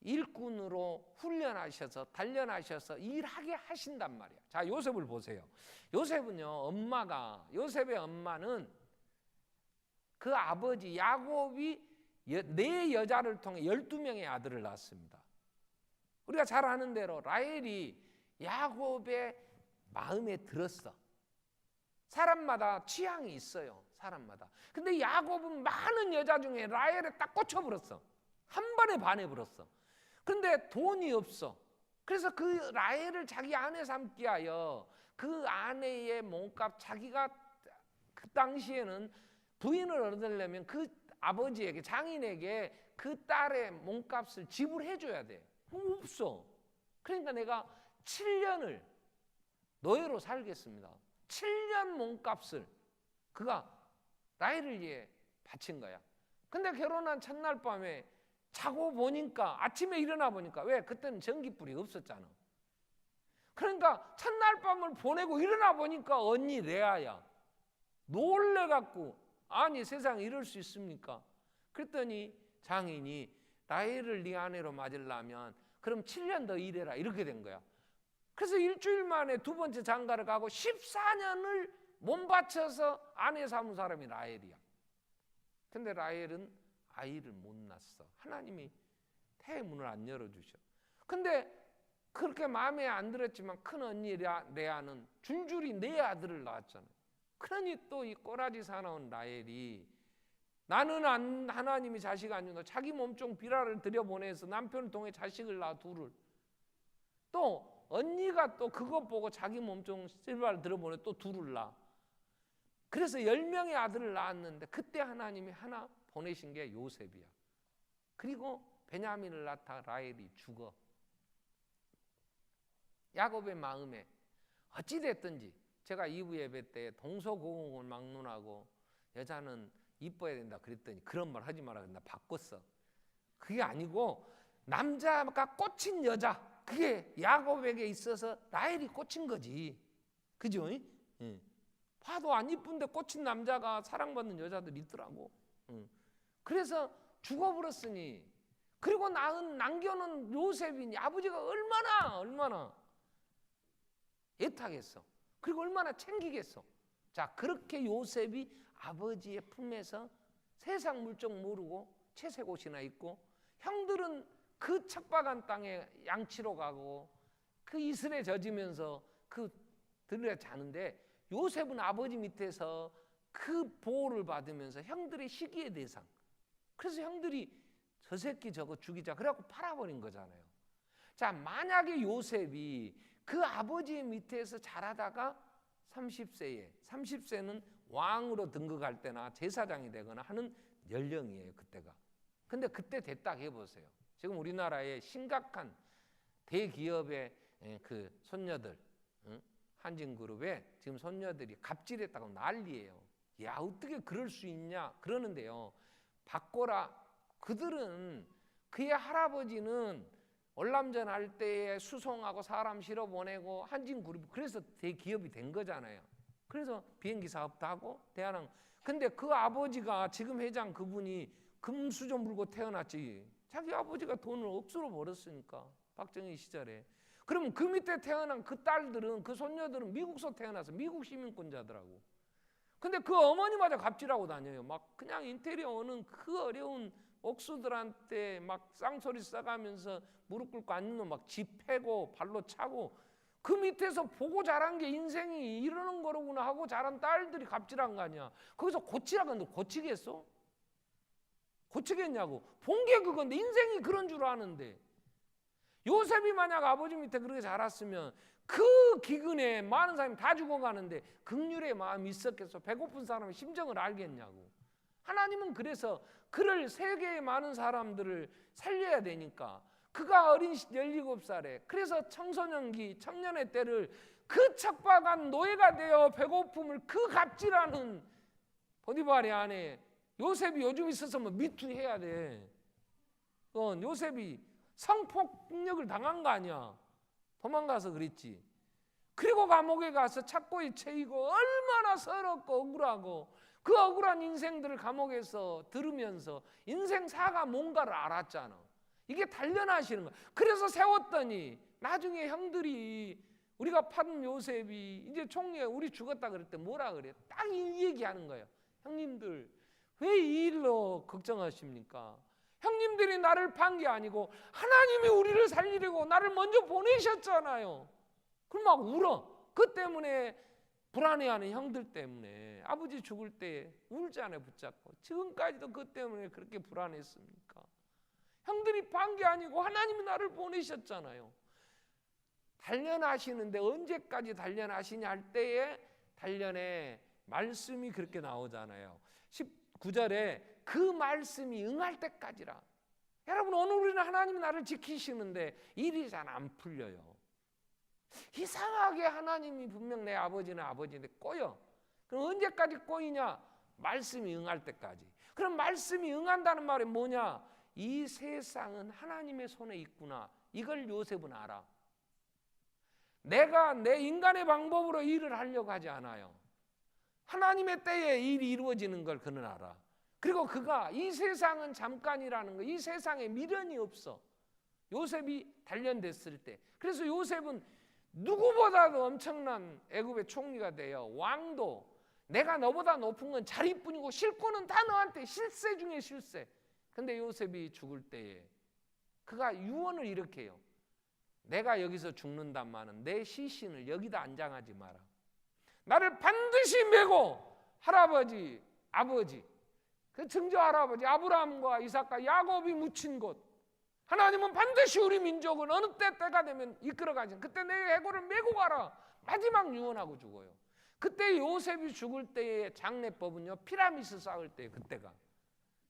일꾼으로 훈련하셔서 단련하셔서 일하게 하신단 말이야. 자, 요셉을 보세요. 요셉의 엄마는 그 아버지 야곱이 4여자를 통해 12명의 아들을 낳았습니다. 우리가 잘 아는 대로 라헬이 야곱의 마음에 들었어. 사람마다 취향이 있어요. 사람마다. 근데 야곱은 많은 여자 중에 라헬에 딱 꽂혀버렸어. 한 번에 반해버렸어. 근데 돈이 없어. 그래서 그 라헬을 자기 아내 삼기 하여 그 아내의 몸값 자기가 그 당시에는 부인을 얻으려면 그 아버지에게, 장인에게 그 딸의 몸값을 지불해 줘야 돼. 없어. 그러니까 내가 7년을 노예로 살겠습니다. 7년 몸값을 그가 라헬을 위해 바친 거야. 근데 결혼한 첫날 밤에 자고 보니까, 아침에 일어나 보니까, 왜? 그때는 전기불이 없었잖아. 그러니까 첫날 밤을 보내고 일어나 보니까 언니 레아야. 놀래갖고, 아니 세상에 이럴 수 있습니까? 그랬더니 장인이 라헬을 네 아내로 맞으려면 그럼 7년 더 일해라, 이렇게 된 거야. 그래서 일주일 만에 두 번째 장가를 가고 14년을 몸 바쳐서 아내 삼은 사람이 라헬이야. 근데 라헬은 아이를 못 낳았어. 하나님이 태문을 안 열어주셔. 근데 그렇게 마음에 안 들었지만 큰 언니 레아는 줄줄이 네 아들을 낳았잖아. 그러니 또 이 꼬라지 사나운 라헬이, 나는 하나님이 자식 안 준다, 자기 몸종 비라를 들여보내서 남편을 통해 자식을 낳아 둘을, 또 언니가 또 그것 보고 자기 몸종 실바를 들여보내 또 둘을 낳아. 그래서 10명의 아들을 낳았는데 그때 하나님이 하나 보내신 게 요셉이야. 그리고 베냐민을 낳다 라헬이 죽어. 야곱의 마음에 어찌됐든지, 제가 2부 예배 때 동서고공을 막론하고 여자는 이뻐야 된다 그랬더니 그런 말 하지 마라, 나 바꿨어. 그게 아니고 남자가 꽂힌 여자, 그게 야곱에게 있어서 라헬이 꽂힌 거지. 그죠? 응. 봐도 안 이쁜데 꽂힌 남자가 사랑받는 여자들 있더라고. 응. 그래서 죽어버렸으니, 그리고 남겨놓은 요셉이니 아버지가 얼마나 애타겠어. 그리고 얼마나 챙기겠어. 자, 그렇게 요셉이 아버지의 품에서 세상 물정 모르고 채색 옷이나 입고, 형들은 그 척박한 땅에 양치로 가고 그 이슬에 젖으면서 그 들에 자는데, 요셉은 아버지 밑에서 그 보호를 받으면서 형들의 시기의 대상. 그래서 형들이 저 새끼 저거 죽이자 그래갖고 팔아버린 거잖아요. 자, 만약에 요셉이 그 아버지의 밑에서 자라다가 30세는 왕으로 등극할 때나 제사장이 되거나 하는 연령이에요, 그때가. 근데 그때 됐다 해보세요. 지금 우리나라의 심각한 대기업의 그 손녀들, 한진그룹에 지금 손녀들이 갑질했다고 난리예요. 야, 어떻게 그럴 수 있냐 그러는데요. 바꿔라. 그들은, 그의 할아버지는 월남전 할 때에 수송하고 사람 실어 보내고 한진그룹, 그래서 대기업이 된 거잖아요. 그래서 비행기 사업도 하고 대한항. 근데 그 아버지가 지금 회장 그분이 금수저 물고 태어났지. 자기 아버지가 돈을 억수로 벌었으니까, 박정희 시절에. 그러면 그 밑에 태어난 그 딸들은, 그 손녀들은 미국서 태어나서 미국 시민권자더라고. 근데 그 어머니마저 갑질하고 다녀요. 막 그냥 인테리어 오는 그 어려운 옥수들한테 막 쌍소리 써가면서 무릎 꿇고 앉는 놈 막 집 패고 발로 차고, 그 밑에서 보고 자란 게 인생이 이러는 거로구나 하고 자란 딸들이 갑질한 거 아니야. 거기서 고치라고 하는데 고치겠어? 고치겠냐고. 본 게 그건데, 인생이 그런 줄 아는데. 요셉이 만약 아버지 밑에 그렇게 자랐으면 그 기근에 많은 사람이 다 죽어가는데 긍휼의 마음이 있었겠어? 배고픈 사람의 심정을 알겠냐고. 하나님은 그래서 그를 세계의 많은 사람들을 살려야 되니까, 그가 어린 17살에, 그래서 청소년기, 청년의 때를 그 척박한 노예가 되어 배고픔을 그 갑질하는 보디발의 아내 요셉이 요즘 있었으면 미투해야 돼. 요셉이 성폭력을 당한 거 아니야. 도망가서 그랬지. 그리고 감옥에 가서 착고에 채이고 얼마나 서럽고 억울하고, 그 억울한 인생들을 감옥에서 들으면서 인생사가 뭔가를 알았잖아. 이게 단련하시는 거야. 그래서 세웠더니 나중에 형들이, 우리가 파는 요셉이 이제 총리에 우리 죽었다 그럴 때 뭐라 그래? 딱 이 얘기하는 거예요. 형님들 왜 이 일로 걱정하십니까? 형님들이 나를 판 게 아니고 하나님이 우리를 살리려고 나를 먼저 보내셨잖아요. 그럼 막 울어. 그 때문에 불안해하는 형들 때문에. 아버지 죽을 때 울잖아요, 붙잡고. 지금까지도 그 때문에 그렇게 불안했습니까? 형들이 판 게 아니고 하나님이 나를 보내셨잖아요. 단련하시는데 언제까지 단련하시냐 할 때에 단련의 말씀이 그렇게 나오잖아요. 19절에 그 말씀이 응할 때까지라. 여러분, 오늘은 하나님이 나를 지키시는데 일이 잘 안 풀려요. 이상하게 하나님이 분명 내 아버지는 아버지인데 꼬여. 그럼 언제까지 꼬이냐? 말씀이 응할 때까지. 그럼 말씀이 응한다는 말이 뭐냐? 이 세상은 하나님의 손에 있구나. 이걸 요셉은 알아. 내가 내 인간의 방법으로 일을 하려고 하지 않아요. 하나님의 때에 일이 이루어지는 걸 그는 알아. 그리고 그가 이 세상은 잠깐이라는 거, 이 세상에 미련이 없어. 요셉이 단련됐을 때. 그래서 요셉은 누구보다도 엄청난 애굽의 총리가 되어 왕도 내가 너보다 높은 건 자리뿐이고 실권은 다 너한테, 실세 중에 실세. 근데 요셉이 죽을 때에 그가 유언을 이렇게 해요. 내가 여기서 죽는다마는 내 시신을 여기다 안장하지 마라. 나를 반드시 메고 할아버지, 아버지, 그 증조 할아버지 아브라함과 이삭과 야곱이 묻힌 곳, 하나님은 반드시 우리 민족은 어느 때가 되면 이끌어가지, 그때 내 해골을 메고 가라. 마지막 유언하고 죽어요. 그때 요셉이 죽을 때의 장례법은요, 피라미드 쌓을 때 그때가.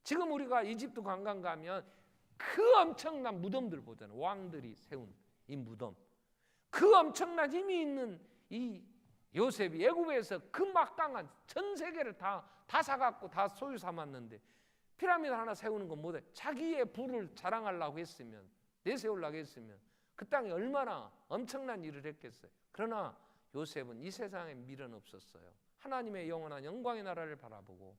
지금 우리가 이집트 관광 가면 그 엄청난 무덤들 보잖아요. 왕들이 세운 이 무덤. 그 엄청난 힘이 있는 이 요셉이 애굽에서 그 막강한 전 세계를 다 사갖고 다 소유 삼았는데 피라미드 하나 세우는 건 뭐래? 자기의 부를 자랑하려고 했으면, 내세우려고 했으면 그 땅에 얼마나 엄청난 일을 했겠어요. 그러나 요셉은 이 세상에 미련 없었어요. 하나님의 영원한 영광의 나라를 바라보고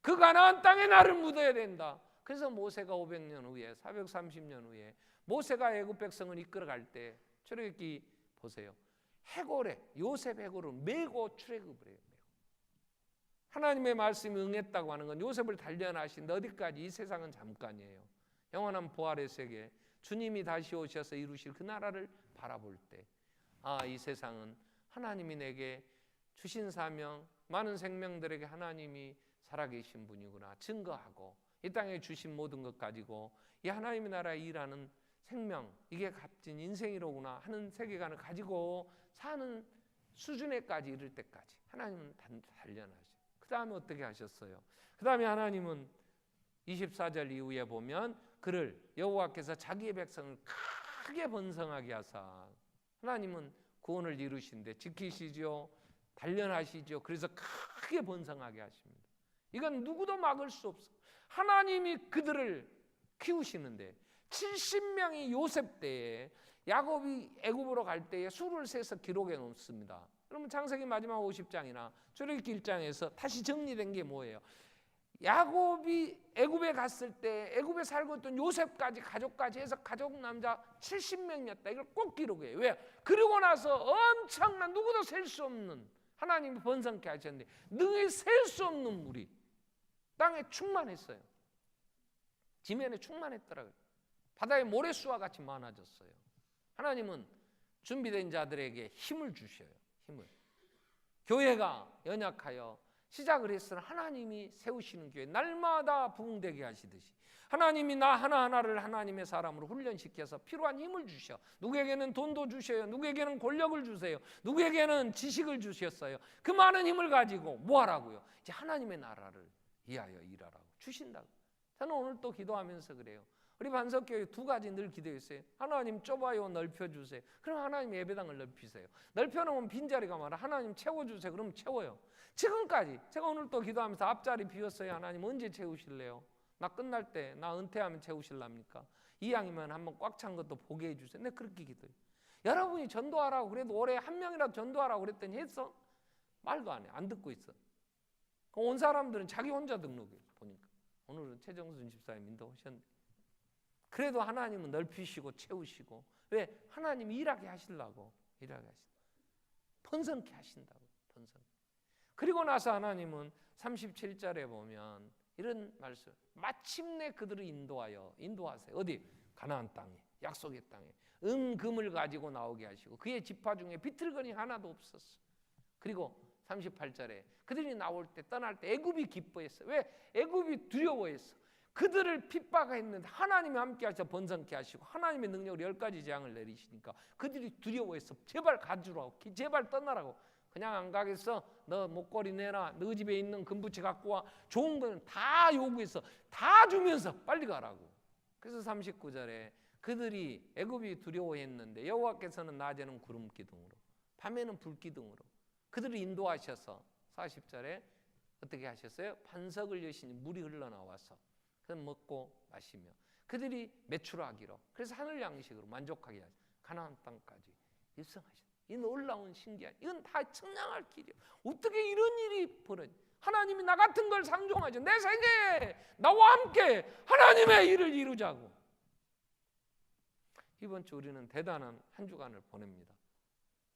그 가나안 땅에 나를 묻어야 된다. 그래서 모세가 500년 후에, 430년 후에 모세가 애굽 백성을 이끌어갈 때 출애굽기 보세요. 해골에, 요셉 해골을 메고 출애굽을 해요. 하나님의 말씀이 응했다고 하는 건 요셉을 단련하신데 어디까지? 이 세상은 잠깐이에요. 영원한 부활의 세계, 주님이 다시 오셔서 이루실 그 나라를 바라볼 때, 아, 이 세상은 하나님이 내게 주신 사명, 많은 생명들에게 하나님이 살아계신 분이구나 증거하고, 이 땅에 주신 모든 것 가지고 이 하나님의 나라에 일하는 생명, 이게 값진 인생이로구나 하는 세계관을 가지고 사는 수준에까지 이를 때까지 하나님은 단련하셔요. 그 다음에 어떻게 하셨어요? 그 다음에 하나님은 24절 이후에 보면 그를 여호와께서 자기의 백성을 크게 번성하게 하사, 하나님은 구원을 이루신데 지키시죠, 단련하시죠. 그래서 크게 번성하게 하십니다. 이건 누구도 막을 수 없어. 하나님이 그들을 키우시는데 70명이 요셉 때에 야곱이 애굽으로 갈 때에 수를 세서 기록해 놓습니다. 그러면 창세기 마지막 50장이나 출애굽기 1장에서 다시 정리된 게 뭐예요? 야곱이 애굽에 갔을 때 애굽에 살고 있던 요셉까지 가족까지 해서 가족 남자 70명이었다. 이걸 꼭 기록해요. 왜? 그러고 나서 엄청난, 누구도 셀 수 없는, 하나님이 번성케 하셨는데 능히 셀 수 없는 물이 땅에 충만했어요. 지면에 충만했더라고요. 바다의 모래수와 같이 많아졌어요. 하나님은 준비된 자들에게 힘을 주셔요. 힘을. 교회가 연약하여 시작을 했으나 하나님이 세우시는 교회, 날마다 부흥되게 하시듯이 하나님이 나 하나하나를 하나님의 사람으로 훈련시켜서 필요한 힘을 주셔. 누구에게는 돈도 주셔요. 누구에게는 권력을 주세요. 누구에게는 지식을 주셨어요. 그 많은 힘을 가지고 뭐 하라고요? 이제 하나님의 나라를 위하여 일하라고 주신다고. 저는 오늘 또 기도하면서 그래요. 우리 반석교회 두 가지 늘 기도했어요. 하나님 좁아요, 넓혀주세요. 그럼 하나님 예배당을 넓히세요. 넓혀놓으면 빈자리가 많아. 하나님 채워주세요. 그럼 채워요. 지금까지 제가 오늘 또 기도하면서 앞자리 비었어요. 하나님 언제 채우실래요? 나 끝날 때, 나 은퇴하면 채우실랍니까? 이왕이면 한번 꽉 찬 것도 보게 해주세요. 내 그렇게 기도해요. 여러분이 전도하라고 그래도 올해 한 명이라도 전도하라고 그랬더니 했어? 말도 안 해. 안 듣고 있어. 온 사람들은 자기 혼자 등록해 보니까. 오늘은 최정순 집사님 인도하셨는데, 그래도 하나님은 넓히시고 채우시고, 왜? 하나님이 일하게 하시려고, 일하게 하신다. 번성케 하신다고, 번성. 그리고 나서 하나님은 37절에 보면 이런 말씀, 마침내 그들을 인도하세요. 어디? 가나안 땅에, 약속의 땅에 금을 가지고 나오게 하시고 그의 지파 중에 비틀거리 하나도 없었어. 그리고 38절에 그들이 나올 때, 떠날 때 애굽이 기뻐했어. 왜? 애굽이 두려워했어. 그들을 핍박했는데 하나님이 함께 하셔서 번성케 하시고 하나님의 능력으로 10가지 재앙을 내리시니까 그들이 두려워해서 제발 가주라고, 제발 떠나라고 그냥 안 가겠어? 너 목걸이 내놔. 너 집에 있는 금부치 갖고 와. 좋은 거는 다 요구해서 다 주면서 빨리 가라고. 그래서 39절에 그들이 애굽이 두려워했는데 여호와께서는 낮에는 구름 기둥으로 밤에는 불 기둥으로 그들을 인도하셔서 40절에 어떻게 하셨어요? 반석을 여시니 물이 흘러나와서 그래서 먹고 마시며 그들이 매출하기로 그래서 하늘 양식으로 만족하게 하셔 가나안 땅까지 입성하셨다. 이 놀라운 신기한 이건 다 측량할 길이에요. 어떻게 이런 일이 벌어지? 하나님이 나 같은 걸 상종하죠. 내 생애에 나와 함께 하나님의 일을 이루자고. 이번 주 우리는 대단한 한 주간을 보냅니다.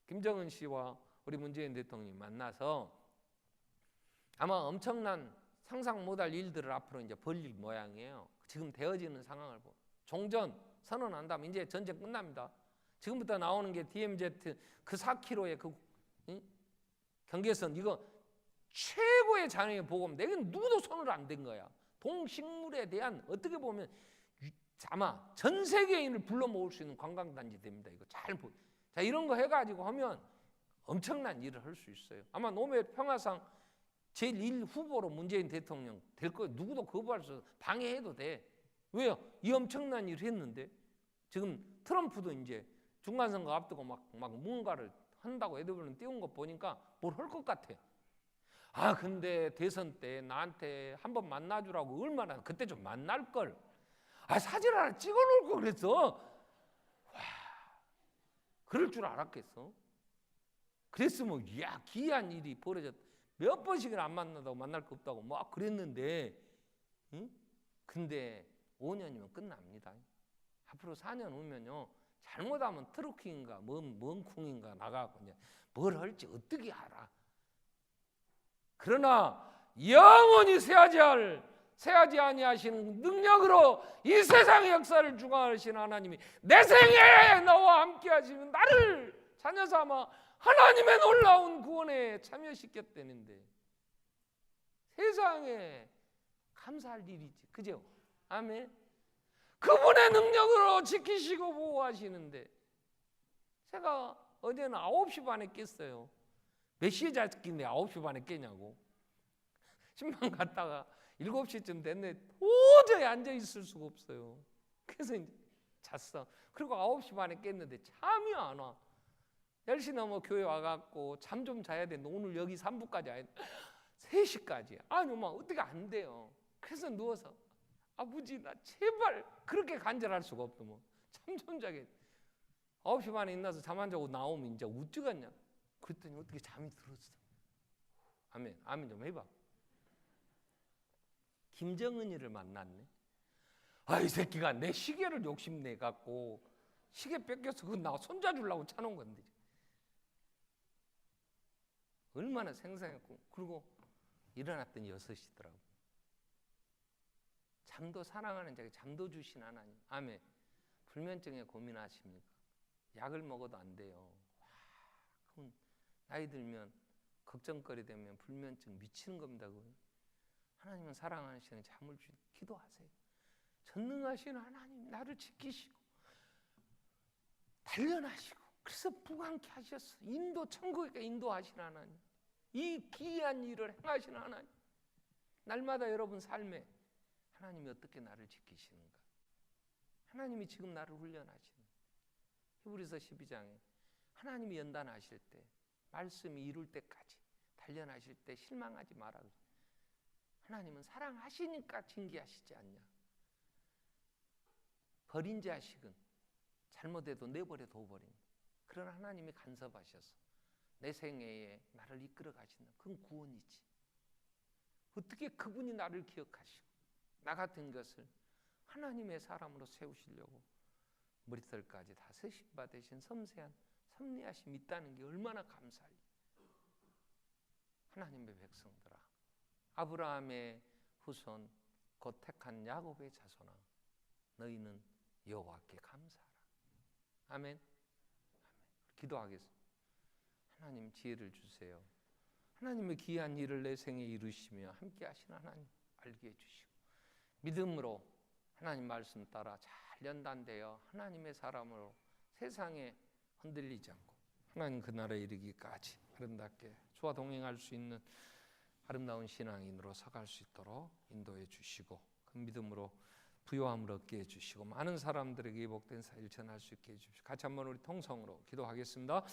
김정은 씨와 우리 문재인 대통령이 만나서 아마 엄청난 상상 못할 일들을 앞으로 이제 벌릴 모양이에요. 지금 되어지는 상황을 보면 종전 선언한 다음 이제 전쟁 끝납니다. 지금부터 나오는 게 DMZ 그 4km의 그 경계선 이거 최고의 잔해의 복음. 내가 누구도 손을 안 댄 거야. 동식물에 대한 어떻게 보면 아마 전 세계인을 불러 모을 수 있는 관광단지 됩니다. 이거 잘 보. 자 이런 거 해가지고 하면 엄청난 일을 할 수 있어요. 아마 노벨 평화상 제1 후보로 문재인 대통령 될 거예요. 누구도 거부할 수 없어. 방해해도 돼. 왜요? 이 엄청난 일을 했는데 지금 트럼프도 이제 중간선거 앞두고 막 뭔가를 한다고 애들은 띄운 거 보니까 뭘 할 것 같아. 아 근데 대선 때 나한테 한번 만나주라고 얼마나 그때 좀 만날 걸. 아 사진 하나 찍어놓을 걸 그랬어. 와 그럴 줄 알았겠어. 그랬으면 야 기이한 일이 벌어졌다. 몇 번씩이나 안 만나다고 만날 거 없다고 막 그랬는데 응? 근데 5년이면 끝납니다. 앞으로 4년 후면요 잘못하면 트로킹인가 뭔 쿵인가 나가고 이제 뭘 할지 어떻게 알아. 그러나 영원히 새하지 아니하시는 능력으로 이 세상의 역사를 주관하시는 하나님이 내 생에 너와 함께 하시는 나를 자녀 삼아 하나님의 놀라운 구원에 참여시켰다는데 세상에 감사할 일이지. 그죠? 아멘. 그분의 능력으로 지키시고 보호하시는데 제가 어제는 9시 반에 깼어요. 몇 시에 잤길래 9시 반에 깨냐고. 신방 갔다가 7시쯤 됐네. 도저히 앉아있을 수가 없어요. 그래서 이제 잤어. 그리고 9시 반에 깼는데 잠이 안 와. 10시 넘어 교회 와갖고 잠 좀 자야 되는데 오늘 여기 3부까지 와야 돼. 3시까지. 아니 엄마 어떻게 안 돼요. 그래서 누워서 아버지 나 제발 그렇게 간절할 수가 없어. 뭐 잠 좀 자게. 9시 반에 일어나서 잠 안 자고 나오면 이제 어쩌겠냐. 그랬더니 어떻게 잠이 들었어. 아멘. 아멘 좀 해봐. 김정은이를 만났네. 아 이 새끼가 내 시계를 욕심내 갖고 시계 뺏겨서 그거 나 손자 주려고 차놓은 건데 얼마나 생생했고. 그리고 일어났더니 6시더라고. 잠도 사랑하는 자에게 잠도 주신 하나님. 아멘. 불면증에 고민하십니까? 약을 먹어도 안 돼요. 와, 그럼 나이 들면 걱정거리 되면 불면증 미치는 겁니다. 그건. 하나님은 사랑하시는 잠을 주시. 기도하세요. 전능하신 하나님 나를 지키시고 단련하시고 그래서 부강케 하셨어. 인도 천국에 인도하신 하나님. 이 기이한 일을 행하신 하나님. 날마다 여러분 삶에 하나님이 어떻게 나를 지키시는가. 하나님이 지금 나를 훈련하시는. 히브리서 12장에 하나님이 연단하실 때 말씀이 이룰 때까지 단련하실 때 실망하지 마라. 하나님은 사랑하시니까 징계하시지 않냐. 버린 자식은 잘못해도 내버려 둬버린. 그런 하나님이 간섭하셔서 내 생애에 나를 이끌어 가신다. 그건 구원이지. 어떻게 그분이 나를 기억하시고 나 같은 것을 하나님의 사람으로 세우시려고 머리털까지 다 쓰심 받으신 섬세한 섭리하심이 있다는 게 얼마나 감사해요. 하나님의 백성들아, 아브라함의 후손 곧 택한 야곱의 자손아, 너희는 여호와께 감사하라. 아멘. 기도하겠습니다. 하나님 지혜를 주세요. 하나님의 귀한 일을 내 생에 이루시며 함께 하신 하나님 알게 해주시고 믿음으로 하나님 말씀 따라 잘 연단되어 하나님의 사람으로 세상에 흔들리지 않고 하나님 그 나라에 이르기까지 아름답게 주와 동행할 수 있는 아름다운 신앙인으로 서갈 수 있도록 인도해 주시고 그 믿음으로 부요함을 얻게 해주시고 많은 사람들에게 이 복된 사실을 전할 수 있게 해주시고 같이 한번 우리 통성으로 기도하겠습니다.